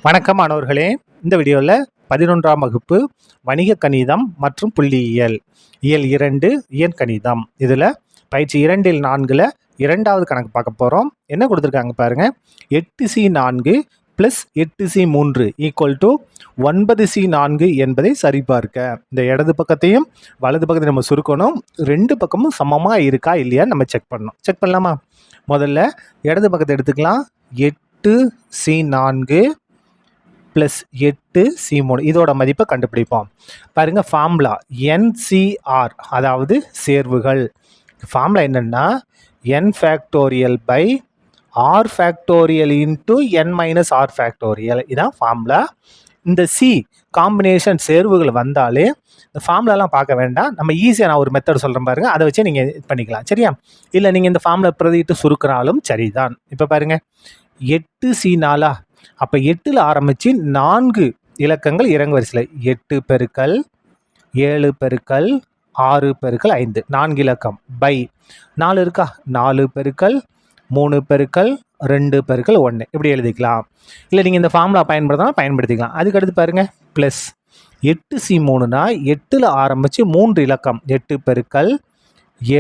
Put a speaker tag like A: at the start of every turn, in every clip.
A: வணக்கம் மாணவர்களே. இந்த வீடியோவில் 11ஆம் வகுப்பு வணிக கணிதம் மற்றும் புள்ளியியல் இயல் 2 இயற்கணிதம் இதில் பயிற்சி 2இல் 4ல் இரண்டாவது கணக்கு பார்க்க போகிறோம். என்ன கொடுத்துருக்காங்க பாருங்க. 8C4 + 8C3 = 9C4 என்பதை சரிபார்க்க. இந்த இடது பக்கத்தையும் வலது பக்கத்தையும் நம்ம சுருக்கணும். ரெண்டு பக்கமும் சமமாக இருக்கா இல்லையான்னு நம்ம செக் பண்ணணும். செக் பண்ணலாமா? முதல்ல இடது பக்கத்தை எடுத்துக்கலாம். 8C4 + 8C3 இதோட மதிப்பை கண்டுபிடிப்போம். பாருங்க, ஃபார்முலா NCR, அதாவது சேர்வுகள். ஃபார்முலா என்னன்னா n factorial by r factorial into n minus r factorial. இதான் ஃபார்முலா. இந்த சி காம்பினேஷன் சேர்வுகள் வந்தாலே இந்த ஃபார்முலாலாம் பார்க்க வேண்டாம். நம்ம ஈஸியாக நான் ஒரு மெத்தட் சொல்கிறேன் பாருங்கள், அதை வச்சு நீங்கள் இது பண்ணிக்கலாம். சரியா? இல்லை நீங்கள் இந்த ஃபார்முலா பிரதிட்டு சுருக்கினாலும் சரிதான். இப்போ பாருங்கள், 8C4 அப்போ 8ல் ஆரம்பித்து 4 இலக்கங்கள் இறங்கு வரிசையில் 8 பெருக்கல் 7 பெருக்கல் 6 பெருக்கல் 5 4 இலக்கம் பை 4 இருக்கா, 4 பெருக்கல் 3 பெருக்கல் 2 பெருக்கல் 1 இப்படி எழுதிக்கலாம். இல்லை நீங்கள் இந்த ஃபார்முலா பயன்படுத்திக்கலாம். அதுக்கடுத்து பாருங்கள், ப்ளஸ் 8C3னா 8ல் ஆரம்பித்து 3 இலக்கம் 8 பெருக்கல்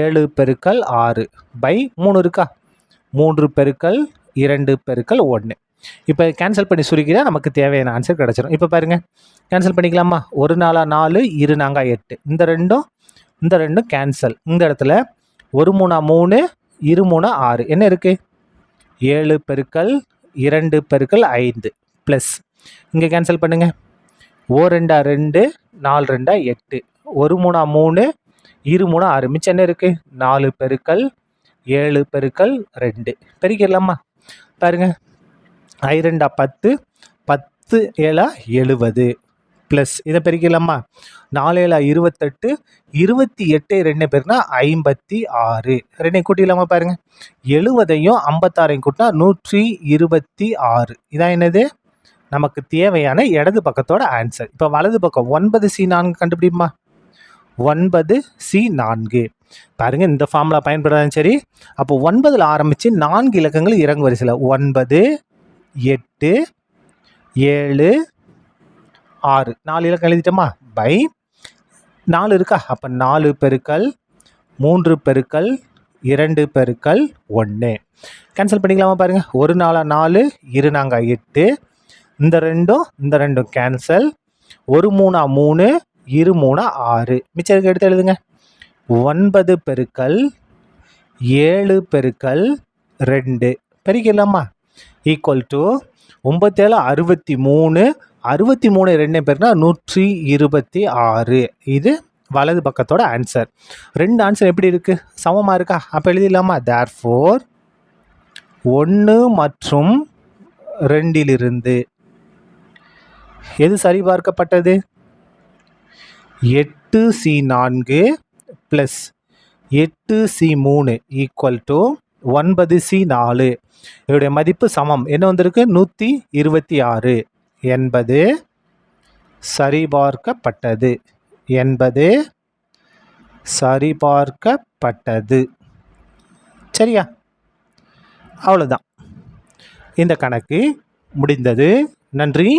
A: 7 பெருக்கல் 6 பை 3 இருக்கா, 3 பெருக்கல் 2 பெருக்கல் 1. இப்போ கேன்சல் பண்ணி சுருக்கினா நமக்கு தேவையான ஆன்சர் கிடச்சிடும். இப்போ பாருங்கள், கேன்சல் பண்ணிக்கலாமா? 1 4 4, 2 4 8. இந்த ரெண்டும் கேன்சல். இந்த இடத்துல 1 3 3, 2 3 6 என்ன இருக்குது? 7 பெருக்கல் 2 பெருக்கல் 5 ப்ளஸ் இங்கே கேன்சல் பண்ணுங்கள். 2 2, 4 2 8, 1 3 3, 2 3 6 மிச்சம் என்ன இருக்குது? 4 பெருக்கல் 7 பெருக்கல் 2 பெருக்கிடலாமா? பாருங்கள், 2 10, 10 7 70 ப்ளஸ் இதை பெருக்கலாமா? 4 7 28, 28 2 பேருனா 56. 2 கூட்டிடலாமா? பாருங்கள், 70ஐயும் 56ஐயும் கூட்டினா 126. இதான் என்னது? நமக்கு தேவையான இடது பக்கத்தோட ஆன்சர். இப்போ வலது பக்கம் 9C4 கண்டுபிடிப்போமா? 9C4 பாருங்கள், இந்த ஃபார்முலா பயன்படுறதும் சரி. அப்போ 9ல் ஆரம்பித்து 4 இலக்கங்கள் இறங்கு வரிசையில் 9 8 7 6 4 இலக்கம் எழுதிட்டோமா? பை 4 இருக்கா, அப்போ 4 பெருக்கல் 3 பெருக்கல் 2 பெருக்கல் 1 கேன்சல் பண்ணிக்கலாமா? பாருங்கள், 1 4 4, 2 4 8. இந்த ரெண்டும் கேன்சல். 1 3 3, 2 3 6 மிச்சம் எடுத்து எழுதுங்க. 9 பெருக்கல் 7 பெருக்கல் 2 பெருக்கலாமா? Equal to 9 7 63, 63 2 பேருனா 126. இது வலது பக்கத்தோட ஆன்சர். ரெண்டு ஆன்சர் எப்படி இருக்குது? சமமாக இருக்கா? அப்போ எழுதிடலாமா? தேர்ஃபோர் 1 மற்றும் 2லிருந்து எது சரிபார்க்கப்பட்டது? 8C4 + 8C3 = 9C4. இதோடைய மதிப்பு சமம் என்ன வந்திருக்கு? 126 என்பது சரிபார்க்கப்பட்டது. சரியா? அவ்வளோதான், இந்த கணக்கு முடிந்தது. நன்றி.